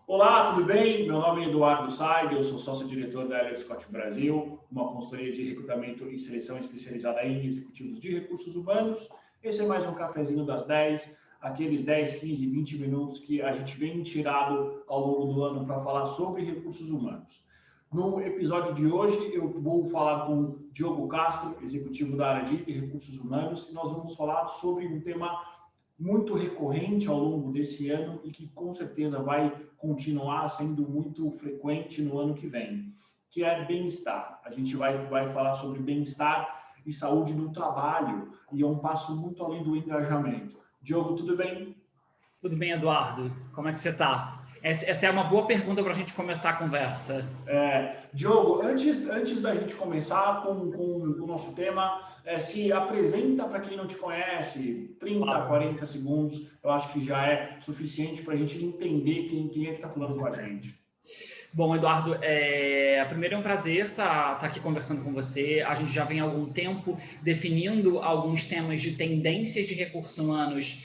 Olá, tudo bem? Meu nome é Eduardo Saig, eu sou sócio-diretor da Elliott Scott Brasil, uma consultoria de recrutamento e seleção especializada em executivos de recursos humanos. Esse é mais um cafezinho das 10, aqueles 10, 15, 20 minutos que a gente vem tirado ao longo do ano para falar sobre recursos humanos. No episódio de hoje, eu vou falar com o Diogo Castro, executivo da área de recursos humanos, e nós vamos falar sobre um tema muito recorrente ao longo desse ano e que com certeza vai continuar sendo muito frequente no ano que vem, que é bem-estar. A gente vai falar sobre bem-estar e saúde no trabalho, e é um passo muito além do engajamento. Diogo, tudo bem? Tudo bem, Eduardo. Como é que você está? Essa é uma boa pergunta para a gente começar a conversa. Diogo, antes da gente começar com o nosso tema, se apresenta para quem não te conhece, 30, 40 segundos, eu acho que já é suficiente para a gente entender quem é que está falando com a gente. Bom, Eduardo, primeiro é um prazer estar aqui conversando com você. A gente já vem há algum tempo definindo alguns temas de tendências de recursos humanos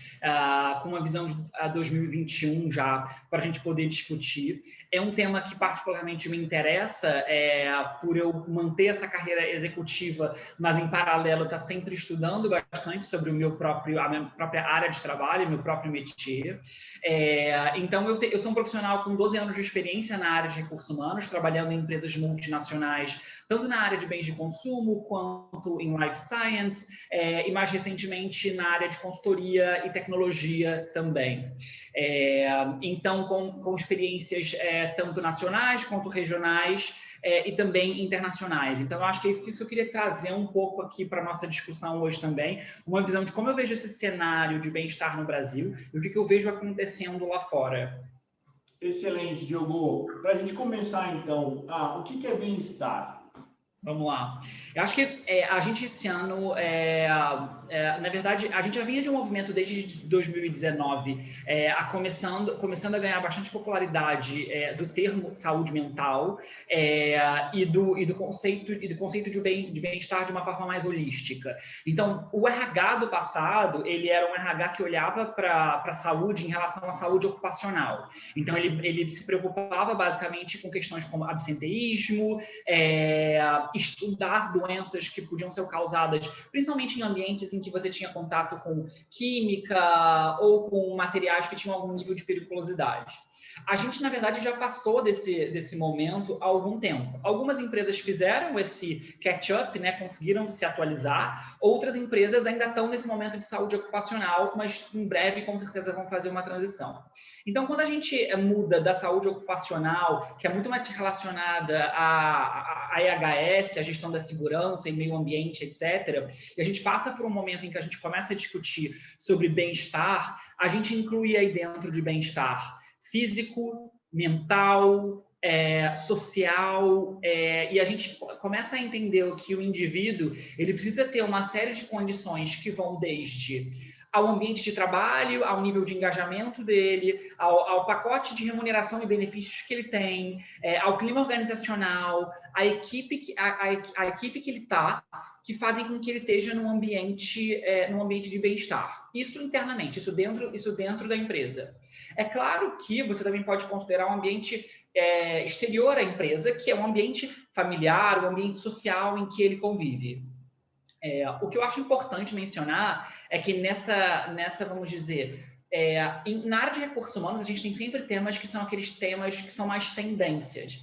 com uma visão de 2021 já, para a gente poder discutir. É um tema que particularmente me interessa, por eu manter essa carreira executiva, mas em paralelo estar sempre estudando bastante sobre a minha própria área de trabalho, meu próprio métier. Então, eu sou um profissional com 12 anos de experiência na área de recursos humanos, trabalhando em empresas multinacionais, tanto na área de bens de consumo, quanto em life science, e mais recentemente na área de consultoria e tecnologia também. Então, com experiências tanto nacionais quanto regionais, e também internacionais. Então, eu acho que é isso que eu queria trazer um pouco aqui para a nossa discussão hoje também, uma visão de como eu vejo esse cenário de bem-estar no Brasil e o que eu vejo acontecendo lá fora. Excelente, Diogo. Para a gente começar, então, o que é bem-estar? Vamos lá. Eu acho que a gente esse ano, na verdade, a gente já vinha de um movimento desde 2019, começando a ganhar bastante popularidade do termo saúde mental e do conceito de bem-estar de uma forma mais holística. Então, o RH do passado, ele era um RH que olhava para a saúde em relação à saúde ocupacional. Então, ele se preocupava basicamente com questões como absenteísmo, estudar doenças que podiam ser causadas, principalmente em ambientes em que você tinha contato com química ou com materiais que tinham algum nível de periculosidade. A gente, na verdade, já passou desse momento há algum tempo. Algumas empresas fizeram esse catch-up, conseguiram se atualizar. Outras empresas ainda estão nesse momento de saúde ocupacional, mas em breve, com certeza, vão fazer uma transição. Então, quando a gente muda da saúde ocupacional, que é muito mais relacionada à EHS, a gestão da segurança e meio ambiente, etc., e a gente passa por um momento em que a gente começa a discutir sobre bem-estar, a gente inclui aí dentro de bem-estar físico, mental, social, e a gente começa a entender que o indivíduo ele precisa ter uma série de condições que vão desde ao ambiente de trabalho, ao nível de engajamento dele, ao pacote de remuneração e benefícios que ele tem, ao clima organizacional, a equipe que ele está, que fazem com que ele esteja num ambiente de bem-estar. Isso internamente, isso dentro da empresa. É claro que você também pode considerar um ambiente exterior à empresa, que é um ambiente familiar, um ambiente social em que ele convive. O que eu acho importante mencionar é que nessa vamos dizer, na área de recursos humanos, a gente tem sempre temas que são aqueles temas que são mais tendências.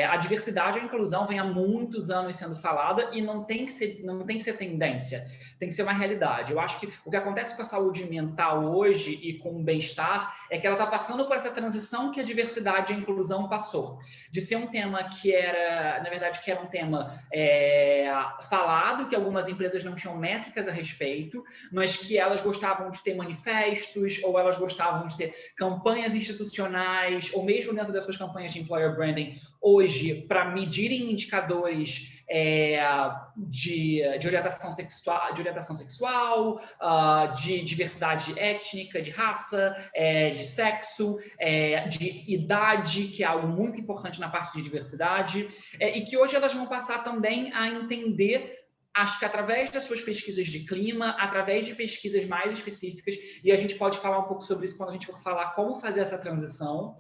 A diversidade e a inclusão vem há muitos anos sendo falada e não tem que ser tendência, tem que ser uma realidade. Eu acho que o que acontece com a saúde mental hoje e com o bem-estar é que ela está passando por essa transição que a diversidade e a inclusão passou. De ser um tema que era um tema falado, que algumas empresas não tinham métricas a respeito, mas que elas gostavam de ter manifestos, ou elas gostavam de ter campanhas institucionais, ou mesmo dentro das suas campanhas de employer branding, hoje, para medirem indicadores de orientação sexual, de diversidade étnica, de raça, de sexo, de idade, que é algo muito importante na parte de diversidade, e que hoje elas vão passar também a entender, acho que através das suas pesquisas de clima, através de pesquisas mais específicas, e a gente pode falar um pouco sobre isso quando a gente for falar como fazer essa transição,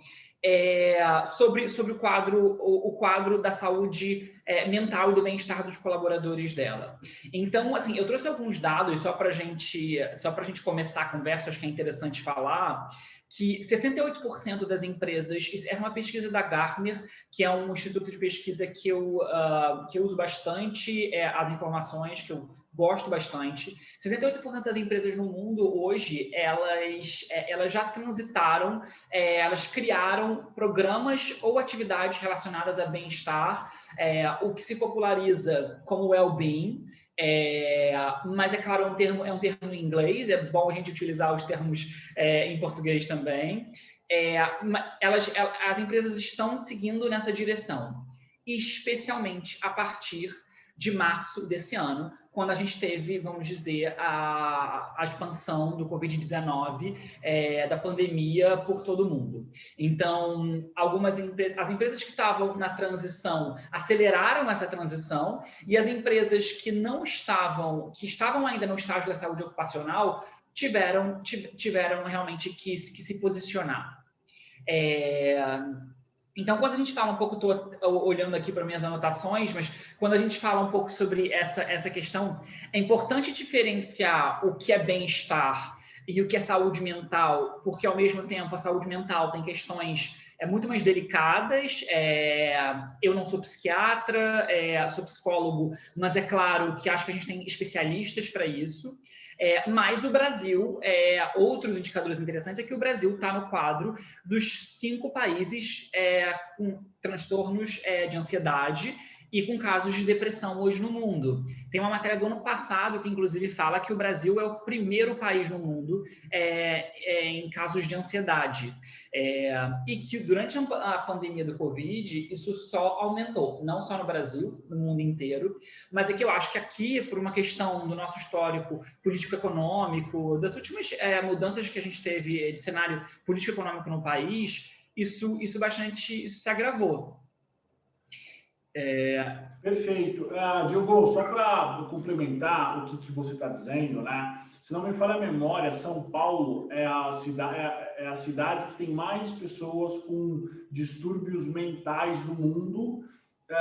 sobre o quadro da saúde mental e do bem-estar dos colaboradores dela. Então, assim, eu trouxe alguns dados só para a gente começar a conversa, acho que é interessante falar, que 68% das empresas, essa é uma pesquisa da Gartner, que é um instituto de pesquisa que eu uso bastante, as informações que eu gosto bastante. 68% das empresas no mundo hoje, elas já transitaram, elas criaram programas ou atividades relacionadas a bem-estar, o que se populariza como well-being, mas, é claro, é um termo em inglês, é bom a gente utilizar os termos em português também. As empresas estão seguindo nessa direção, especialmente a partir de março desse ano, quando a gente teve, vamos dizer, a expansão do Covid-19, da pandemia por todo o mundo. Então, as empresas que estavam na transição aceleraram essa transição, e as empresas que estavam ainda no estágio da saúde ocupacional tiveram realmente que se posicionar. Então, quando a gente fala um pouco, estou olhando aqui para minhas anotações, mas quando a gente fala um pouco sobre essa questão, é importante diferenciar o que é bem-estar e o que é saúde mental, porque, ao mesmo tempo, a saúde mental tem questões muito mais delicadas. Eu não sou psiquiatra, sou psicólogo, mas é claro que acho que a gente tem especialistas para isso. Mas o Brasil, outros indicadores interessantes é que o Brasil está no quadro dos 5 países com transtornos de ansiedade e com casos de depressão hoje no mundo. Tem uma matéria do ano passado que, inclusive, fala que o Brasil é o primeiro país no mundo em casos de ansiedade. E que durante a pandemia do Covid, isso só aumentou, não só no Brasil, no mundo inteiro, mas é que eu acho que aqui, por uma questão do nosso histórico político-econômico, das últimas mudanças que a gente teve de cenário político-econômico no país, isso se agravou. Perfeito. Diogo, só para complementar o que você está dizendo, né? Se não me falha a memória, São Paulo é a cidade que tem mais pessoas com distúrbios mentais no mundo.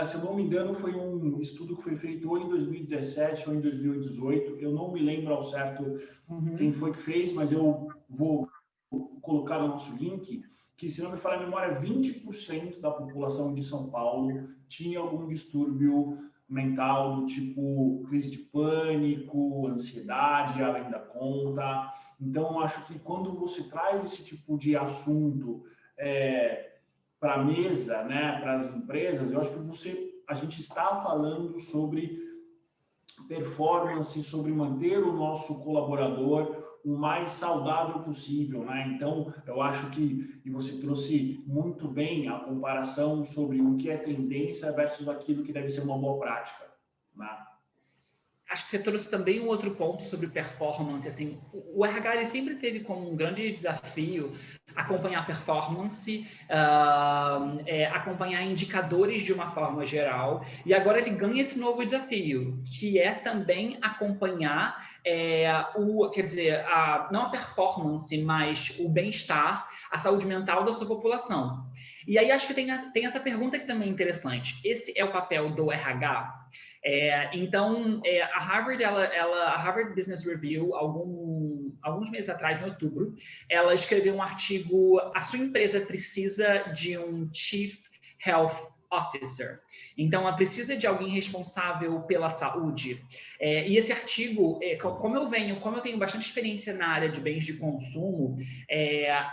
Se eu não me engano, foi um estudo que foi feito ou em 2017 ou em 2018. Eu não me lembro ao certo quem foi que fez, mas eu vou colocar no nosso link, que, se não me falha a memória, 20% da população de São Paulo tinha algum distúrbio mental do tipo crise de pânico, ansiedade, além da conta. Então, acho que quando você traz esse tipo de assunto para a mesa, né, para as empresas, eu acho que a gente está falando sobre performance, sobre manter o nosso colaborador o mais saudável possível, né? Então, eu acho que você trouxe muito bem a comparação sobre o que é tendência versus aquilo que deve ser uma boa prática, né? Acho que você trouxe também um outro ponto sobre performance. Assim, o RH ele sempre teve como um grande desafio acompanhar performance, acompanhar indicadores de uma forma geral, e agora ele ganha esse novo desafio, que é também acompanhar não a performance, mas o bem-estar, a saúde mental da sua população. E aí acho que tem essa pergunta que também é interessante. Esse é o papel do RH? Então, a Harvard Business Review, alguns meses atrás, em outubro, ela escreveu um artigo: a sua empresa precisa de um Chief Health Officer. Então, ela precisa de alguém responsável pela saúde. E esse artigo, como eu tenho bastante experiência na área de bens de consumo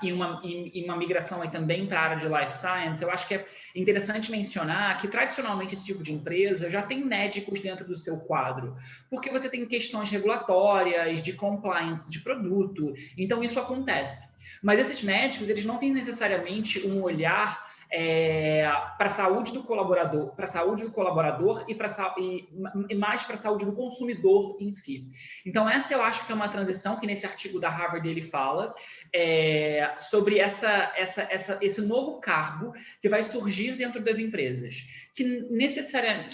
e uma migração aí também para a área de life science, eu acho que é interessante mencionar que, tradicionalmente, esse tipo de empresa já tem médicos dentro do seu quadro, porque você tem questões regulatórias, de compliance de produto, então isso acontece. Mas esses médicos, eles não têm necessariamente um olhar para a saúde do colaborador, e mais para a saúde do consumidor em si. Então, essa eu acho que é uma transição que nesse artigo da Harvard ele fala sobre esse novo cargo que vai surgir dentro das empresas, que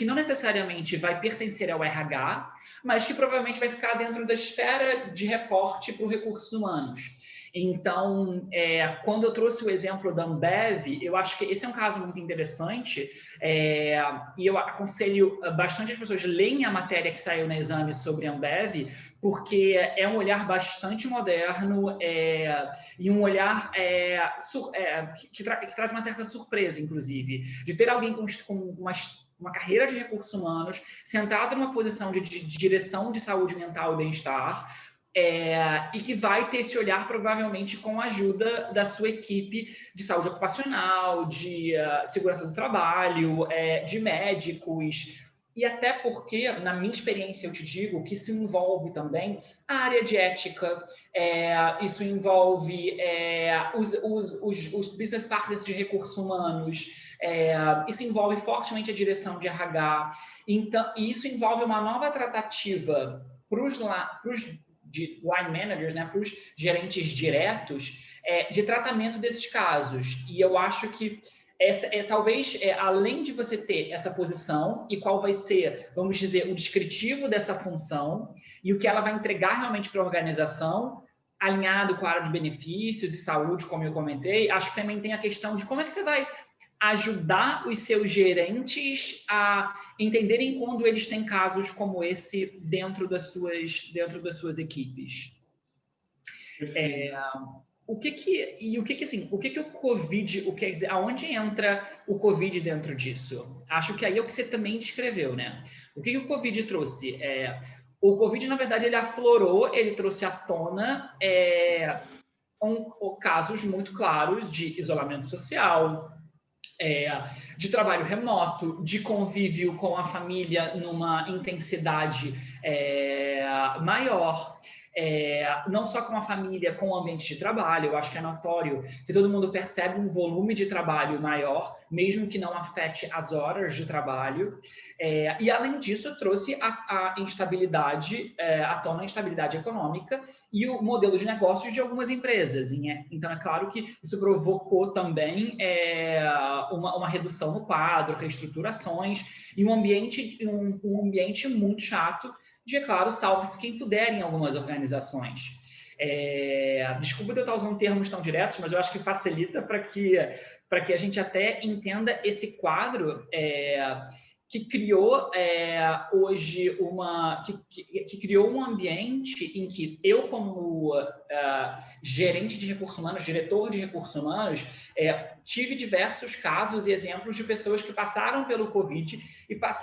não necessariamente vai pertencer ao RH, mas que provavelmente vai ficar dentro da esfera de reporte para os recursos humanos. Então, quando eu trouxe o exemplo da Ambev, eu acho que esse é um caso muito interessante, e eu aconselho bastante as pessoas lerem a matéria que saiu na Exame sobre a Ambev, porque é um olhar bastante moderno e um olhar que traz uma certa surpresa, inclusive, de ter alguém com uma carreira de recursos humanos, sentado numa posição de direção de saúde mental e bem-estar, e que vai ter esse olhar provavelmente com a ajuda da sua equipe de saúde ocupacional, de segurança do trabalho, de médicos, e até porque, na minha experiência, eu te digo que isso envolve também a área de ética, isso envolve os business partners de recursos humanos, isso envolve fortemente a direção de RH, então, e isso envolve uma nova tratativa para os de line managers, né, para os gerentes diretos, de tratamento desses casos. E eu acho que talvez, além de você ter essa posição e qual vai ser, vamos dizer, o descritivo dessa função e o que ela vai entregar realmente para a organização, alinhado com a área de benefícios e saúde, como eu comentei, acho que também tem a questão de como é que você vai ajudar os seus gerentes a entenderem quando eles têm casos como esse dentro das suas equipes. O que o Covid, quer dizer, aonde entra o Covid dentro disso? Acho que aí é o que você também descreveu, né? O que o Covid trouxe? O Covid, na verdade, ele aflorou, ele trouxe à tona casos muito claros de isolamento social, de trabalho remoto, de convívio com a família numa intensidade maior, não só com a família, com o ambiente de trabalho. Eu acho que é notório que todo mundo percebe um volume de trabalho maior, mesmo que não afete as horas de trabalho, e além disso trouxe a instabilidade, à tona a instabilidade econômica e o modelo de negócios de algumas empresas. Então, é claro que isso provocou também uma redução no quadro, reestruturações e um ambiente muito chato de, é claro, salve-se quem puder em algumas organizações. Desculpa eu estar usando termos tão diretos, mas eu acho que facilita para que a gente até entenda esse quadro que criou hoje que criou um ambiente em que eu, como gerente de recursos humanos, diretor de recursos humanos, tive diversos casos e exemplos de pessoas que passaram pelo Covid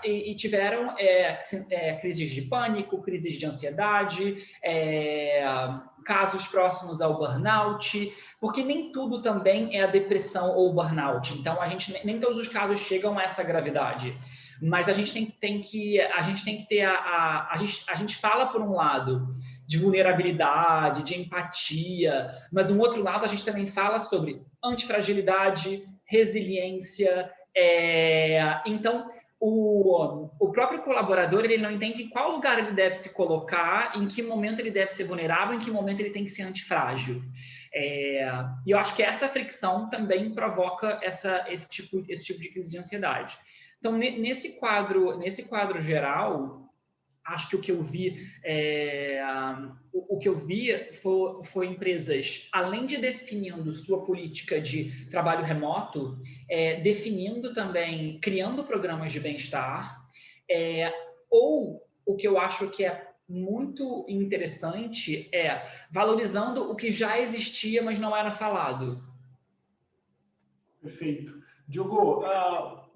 e tiveram crises de pânico, crises de ansiedade, casos próximos ao burnout, porque nem tudo também é a depressão ou burnout. Então, nem todos os casos chegam a essa gravidade. Mas a gente tem que ter a gente fala por um lado de vulnerabilidade, de empatia, mas um outro lado a gente também fala sobre antifragilidade, resiliência. Então, o próprio colaborador, ele não entende em qual lugar ele deve se colocar, em que momento ele deve ser vulnerável, em que momento ele tem que ser antifrágil. E eu acho que essa fricção também provoca esse tipo de crise de ansiedade. Então, nesse quadro geral, acho que o que eu vi foi empresas, além de definindo sua política de trabalho remoto, definindo também, criando programas de bem-estar, ou o que eu acho que é muito interessante valorizando o que já existia, mas não era falado. Perfeito. Diogo,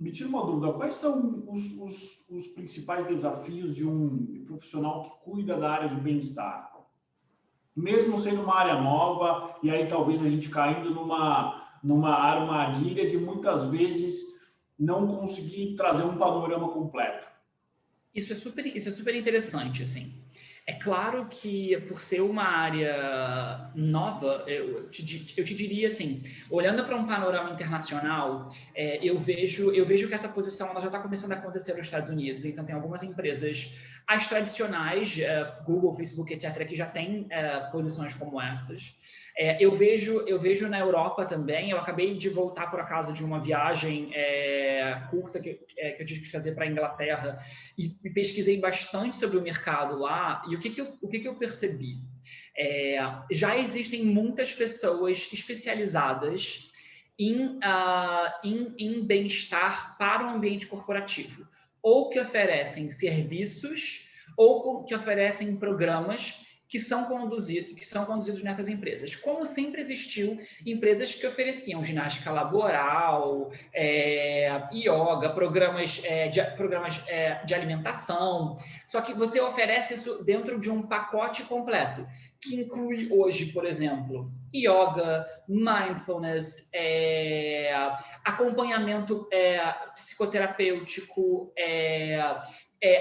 me tira uma dúvida, quais são os principais desafios de um profissional que cuida da área de bem-estar? Mesmo sendo uma área nova, e aí talvez a gente caindo numa armadilha de muitas vezes não conseguir trazer um panorama completo. Isso é super interessante, assim. É claro que, por ser uma área nova, eu te diria assim, olhando para um panorama internacional, eu vejo que essa posição ela já está começando a acontecer nos Estados Unidos. Então, tem algumas empresas, as tradicionais, Google, Facebook, etc., que já têm posições como essas. Eu vejo na Europa também. Eu acabei de voltar, por acaso, de uma viagem curta que eu tive que fazer para a Inglaterra e pesquisei bastante sobre o mercado lá. E o que eu percebi? Já existem muitas pessoas especializadas em bem-estar para o ambiente corporativo, ou que oferecem serviços, ou que oferecem programas que são conduzidos nessas empresas. Como sempre existiu empresas que ofereciam ginástica laboral, yoga, programas de alimentação, só que você oferece isso dentro de um pacote completo, que inclui hoje, por exemplo, yoga, mindfulness, acompanhamento psicoterapêutico,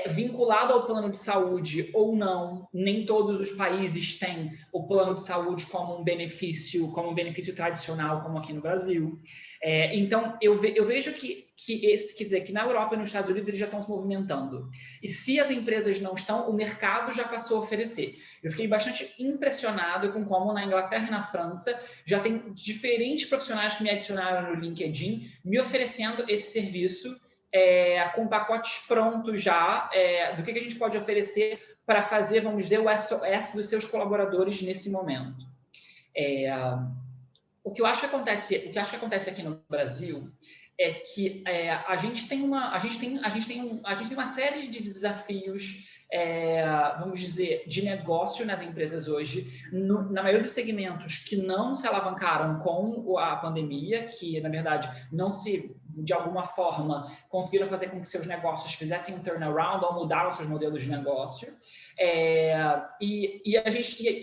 vinculado ao plano de saúde ou não. Nem todos os países têm o plano de saúde como um benefício tradicional, como aqui no Brasil. Então, eu vejo que na Europa e nos Estados Unidos eles já estão se movimentando. E se as empresas não estão, o mercado já passou a oferecer. Eu fiquei bastante impressionado com como na Inglaterra e na França já tem diferentes profissionais que me adicionaram no LinkedIn me oferecendo esse serviço, com pacotes prontos já, do que a gente pode oferecer para fazer, vamos dizer, o SOS dos seus colaboradores nesse momento. O que eu acho que acontece aqui no Brasil é que a gente tem uma série de desafios, vamos dizer, de negócio nas empresas hoje, na maioria dos segmentos que não se alavancaram com a pandemia, que, na verdade, não se, de alguma forma, conseguiram fazer com que seus negócios fizessem um turnaround ou mudaram seus modelos de negócio. E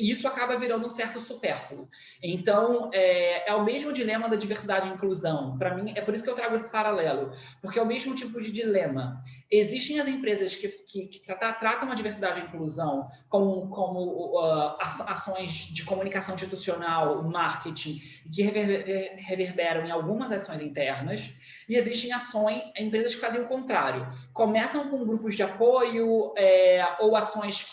isso acaba virando um certo supérfluo. Então, é o mesmo dilema da diversidade e inclusão. Para mim, é por isso que eu trago esse paralelo, porque é o mesmo tipo de dilema. Existem as empresas que tratam a diversidade e inclusão como ações de comunicação institucional, marketing, que reverberam em algumas ações internas, e existem empresas que fazem o contrário. Começam com grupos de apoio ou ações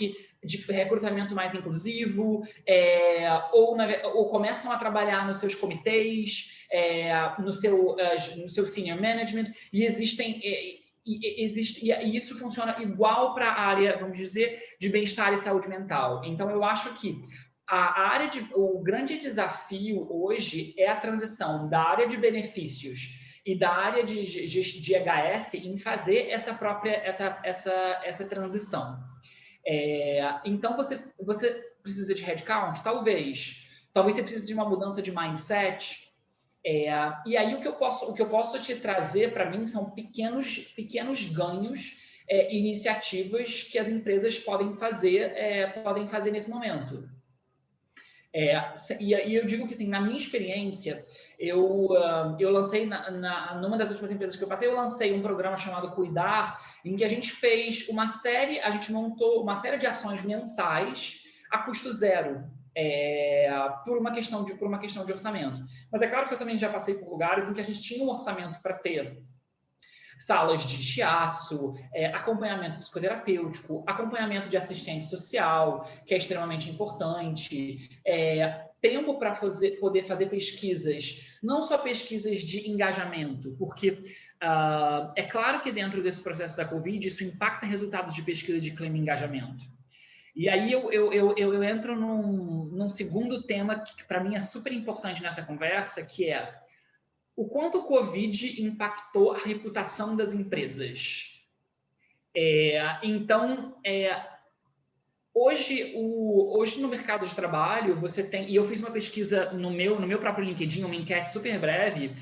de recrutamento mais inclusivo, ou começam a trabalhar nos seus comitês, no seu senior management, e isso funciona igual para a área, vamos dizer, de bem-estar e saúde mental. Então, eu acho que o grande desafio hoje é a transição da área de benefícios e da área de HS em fazer essa transição. Então, você precisa de headcount? Talvez você precise de uma mudança de mindset. E aí, o que eu posso te trazer para mim são pequenos ganhos, iniciativas que as empresas podem fazer nesse momento. E eu digo que, assim, na minha experiência, eu lancei, numa das últimas empresas que eu passei, eu lancei um programa chamado Cuidar, em que a gente montou uma série de ações mensais a custo zero, por uma questão de orçamento. Mas é claro que eu também já passei por lugares em que a gente tinha um orçamento para ter salas de shiatsu, acompanhamento psicoterapêutico, acompanhamento de assistente social, que é extremamente importante, tempo para poder fazer pesquisas, não só pesquisas de engajamento, porque é claro que dentro desse processo da Covid, isso impacta resultados de pesquisa de clima e engajamento. E aí eu entro num segundo tema que para mim é super importante nessa conversa, que é o quanto o Covid impactou a reputação das empresas. Então, hoje no mercado de trabalho, você tem... E eu fiz uma pesquisa no meu próprio LinkedIn, uma enquete super breve,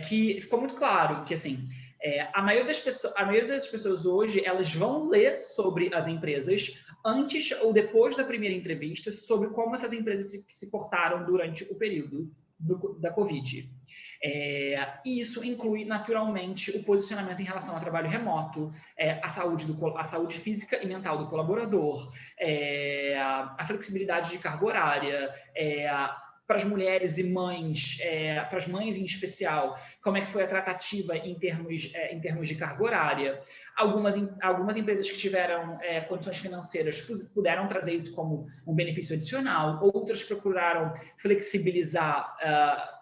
que ficou muito claro que, assim, a maioria das pessoas hoje, elas vão ler sobre as empresas antes ou depois da primeira entrevista sobre como essas empresas se portaram durante o período da Covid. E isso inclui, naturalmente, o posicionamento em relação ao trabalho remoto, a saúde física e mental do colaborador, a flexibilidade de carga horária, para as mulheres e mães, para as mães em especial, como é que foi a tratativa em termos de carga horária. Algumas empresas que tiveram condições financeiras puderam trazer isso como um benefício adicional, outras procuraram flexibilizar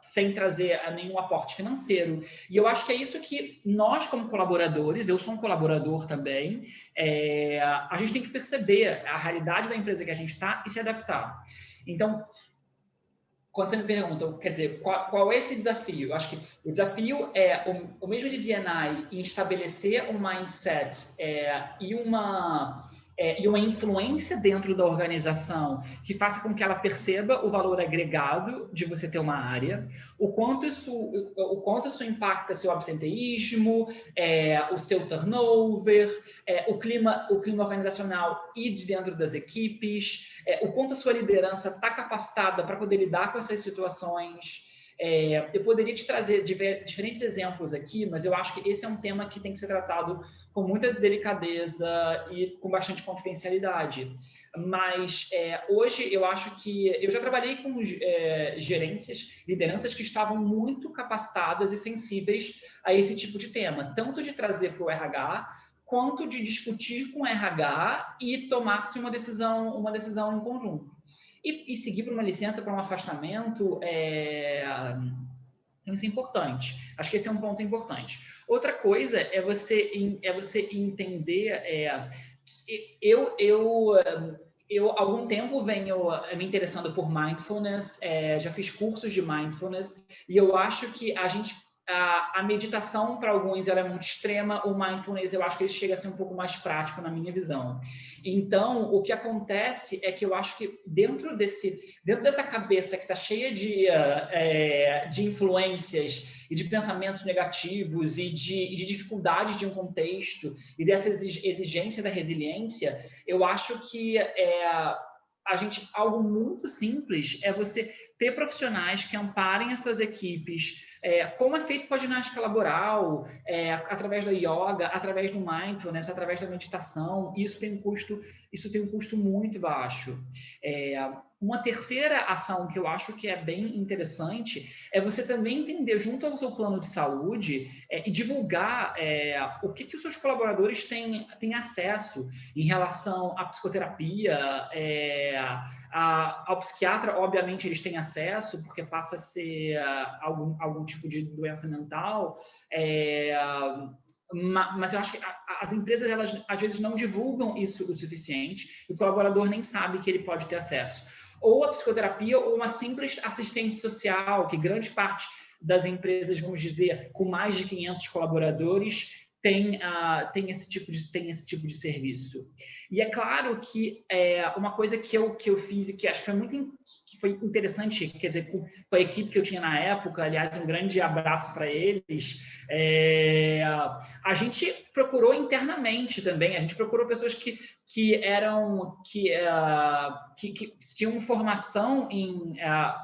sem trazer nenhum aporte financeiro. E eu acho que é isso que nós, como colaboradores, eu sou um colaborador também, a gente tem que perceber a realidade da empresa que a gente está e se adaptar. Então, quando você me pergunta, quer dizer, qual é esse desafio? Eu acho que o desafio é o mesmo de D&I em estabelecer um mindset e uma influência dentro da organização que faça com que ela perceba o valor agregado de você ter uma área, o quanto isso impacta seu absenteísmo, o seu turnover, o clima organizacional e de dentro das equipes, o quanto a sua liderança está capacitada para poder lidar com essas situações. Eu poderia te trazer diferentes exemplos aqui, mas eu acho que esse é um tema que tem que ser tratado com muita delicadeza e com bastante confidencialidade. Mas hoje eu acho que eu já trabalhei com lideranças que estavam muito capacitadas e sensíveis a esse tipo de tema, tanto de trazer para o RH, quanto de discutir com o RH e tomar-se uma decisão em conjunto. E seguir para uma licença, para um afastamento, isso é importante. Acho que esse é um ponto importante. Outra coisa é você entender... Eu, há algum tempo, venho me interessando por mindfulness, já fiz cursos de mindfulness, e eu acho que a meditação, para alguns, ela é muito extrema, o mindfulness, eu acho que ele chega a ser um pouco mais prático, na minha visão. Então, o que acontece é que eu acho que dentro dessa cabeça que está cheia de influências e de pensamentos negativos e de dificuldade de um contexto e dessa exigência da resiliência, eu acho que algo muito simples é você ter profissionais que amparem as suas equipes, como é feito com a ginástica laboral, através da yoga, através do mindfulness, através da meditação. Isso tem um custo muito baixo. Uma terceira ação que eu acho que é bem interessante é você também entender, junto ao seu plano de saúde, e divulgar o que os seus colaboradores têm acesso em relação à psicoterapia, ao psiquiatra, obviamente, eles têm acesso, porque passa a ser algum tipo de doença mental, mas eu acho que as empresas, elas, às vezes, não divulgam isso o suficiente, e o colaborador nem sabe que ele pode ter acesso. Ou a psicoterapia, ou uma simples assistente social, que grande parte das empresas, vamos dizer, com mais de 500 colaboradores, tem esse tipo de serviço. E é claro que uma coisa que eu fiz e que acho que foi interessante, quer dizer, com a equipe que eu tinha na época, aliás, um grande abraço para eles, a gente procurou internamente também, a gente procurou pessoas que tinham formação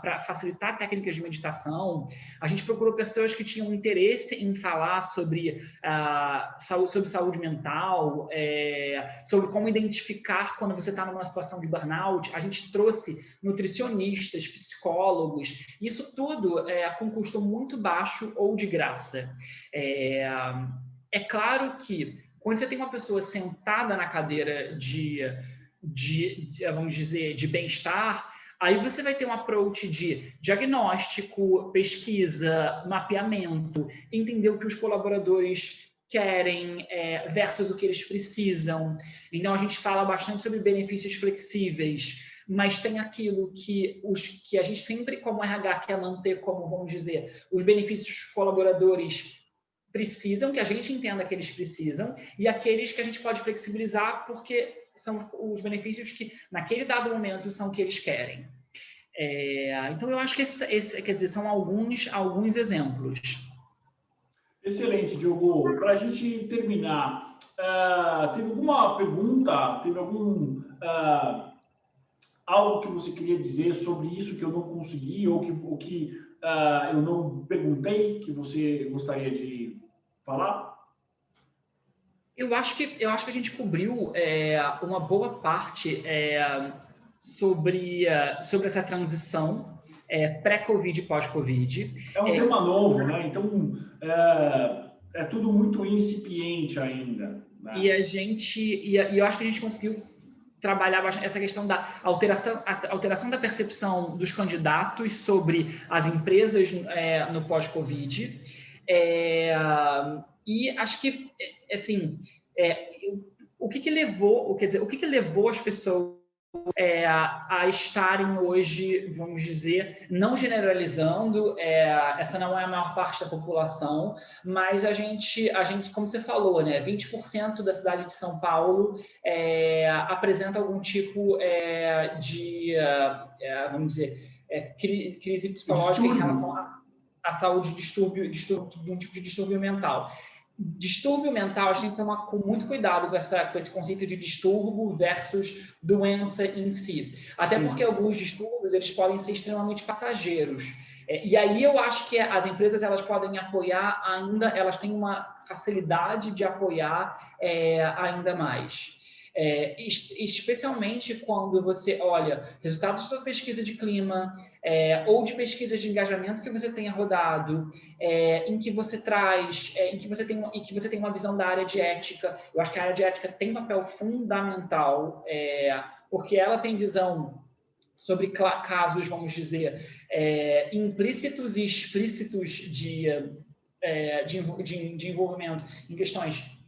para facilitar técnicas de meditação. A gente procurou pessoas que tinham interesse em falar sobre saúde mental, sobre como identificar quando você está numa situação de burnout. A gente trouxe nutricionistas, psicólogos, isso tudo com custo muito baixo ou de graça. É claro que quando você tem uma pessoa sentada na cadeira vamos dizer, de bem-estar, aí você vai ter um approach de diagnóstico, pesquisa, mapeamento, entender o que os colaboradores querem versus o que eles precisam. Então, a gente fala bastante sobre benefícios flexíveis, mas tem aquilo que a gente sempre, como RH, quer manter como, vamos dizer, os benefícios que os colaboradores precisam, que a gente entenda que eles precisam, e aqueles que a gente pode flexibilizar porque são os benefícios que, naquele dado momento, são o que eles querem. Então, eu acho que quer dizer, são alguns exemplos. Excelente, Diogo. Para a gente terminar, teve alguma pergunta, teve algo que você queria dizer sobre isso que eu não consegui ou que eu não perguntei, que você gostaria de falar? Eu acho que a gente cobriu uma boa parte sobre essa transição. pré-Covid e pós-Covid. É um tema novo, né? Então, é tudo muito incipiente ainda. Né? E eu acho que a gente conseguiu trabalhar essa questão da alteração da percepção dos candidatos sobre as empresas no pós-Covid. E acho que, assim, o que levou as pessoas a estarem hoje, vamos dizer, não generalizando, essa não é a maior parte da população, mas a gente, como você falou, né, 20% da cidade de São Paulo apresenta algum tipo de, vamos dizer, crise psicológica em relação à saúde, distúrbio, um tipo de distúrbio mental. Distúrbio mental, a gente tem que tomar com muito cuidado com esse conceito de distúrbio versus doença em si. Até porque alguns distúrbios, eles podem ser extremamente passageiros. E aí eu acho que as empresas, elas podem apoiar ainda, elas têm uma facilidade de apoiar ainda mais. Especialmente quando você olha resultados da sua pesquisa de clima, ou de pesquisa de engajamento que você tenha rodado, em que você traz, em que você tem uma visão da área de ética. Eu acho que a área de ética tem um papel fundamental, porque ela tem visão sobre casos, vamos dizer, implícitos e explícitos de envolvimento em questões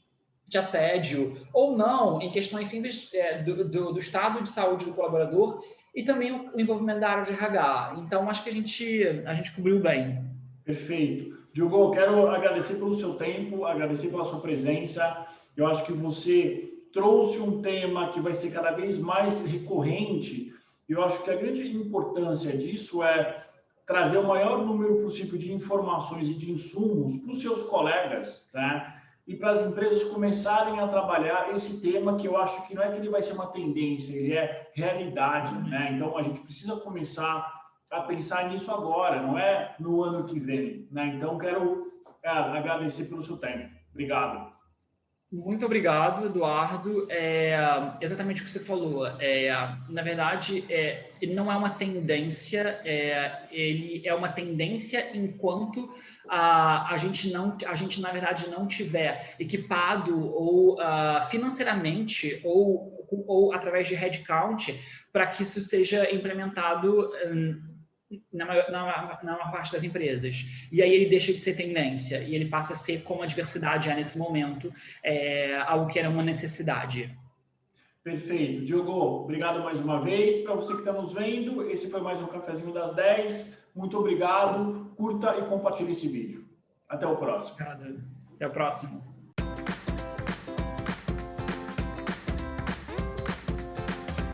de assédio, ou não, em questões simples do estado de saúde do colaborador, e também o envolvimento da área de RH. Então, acho que a gente cobriu bem. Perfeito. Diogo, eu quero agradecer pelo seu tempo, agradecer pela sua presença. Eu acho que você trouxe um tema que vai ser cada vez mais recorrente. Eu acho que a grande importância disso é trazer o maior número possível de informações e de insumos para os seus colegas, tá? E para as empresas começarem a trabalhar esse tema, que eu acho que não é que ele vai ser uma tendência, ele é realidade, né? Então, a gente precisa começar a pensar nisso agora, não é no ano que vem, né? Então, quero agradecer pelo seu tempo. Obrigado. Muito obrigado, Eduardo. Exatamente o que você falou. Na verdade, ele não é uma tendência, ele é uma tendência enquanto a gente, na verdade, não tiver equipado ou financeiramente ou através de headcount para que isso seja implementado na maior parte das empresas. E aí ele deixa de ser tendência e ele passa a ser, como a diversidade é nesse momento, algo que era uma necessidade. Perfeito. Diogo, obrigado mais uma vez. Para você que está nos vendo, esse foi mais um Cafezinho das 10. Muito obrigado. Curta e compartilhe esse vídeo. Até o próximo. Obrigado. Até o próximo.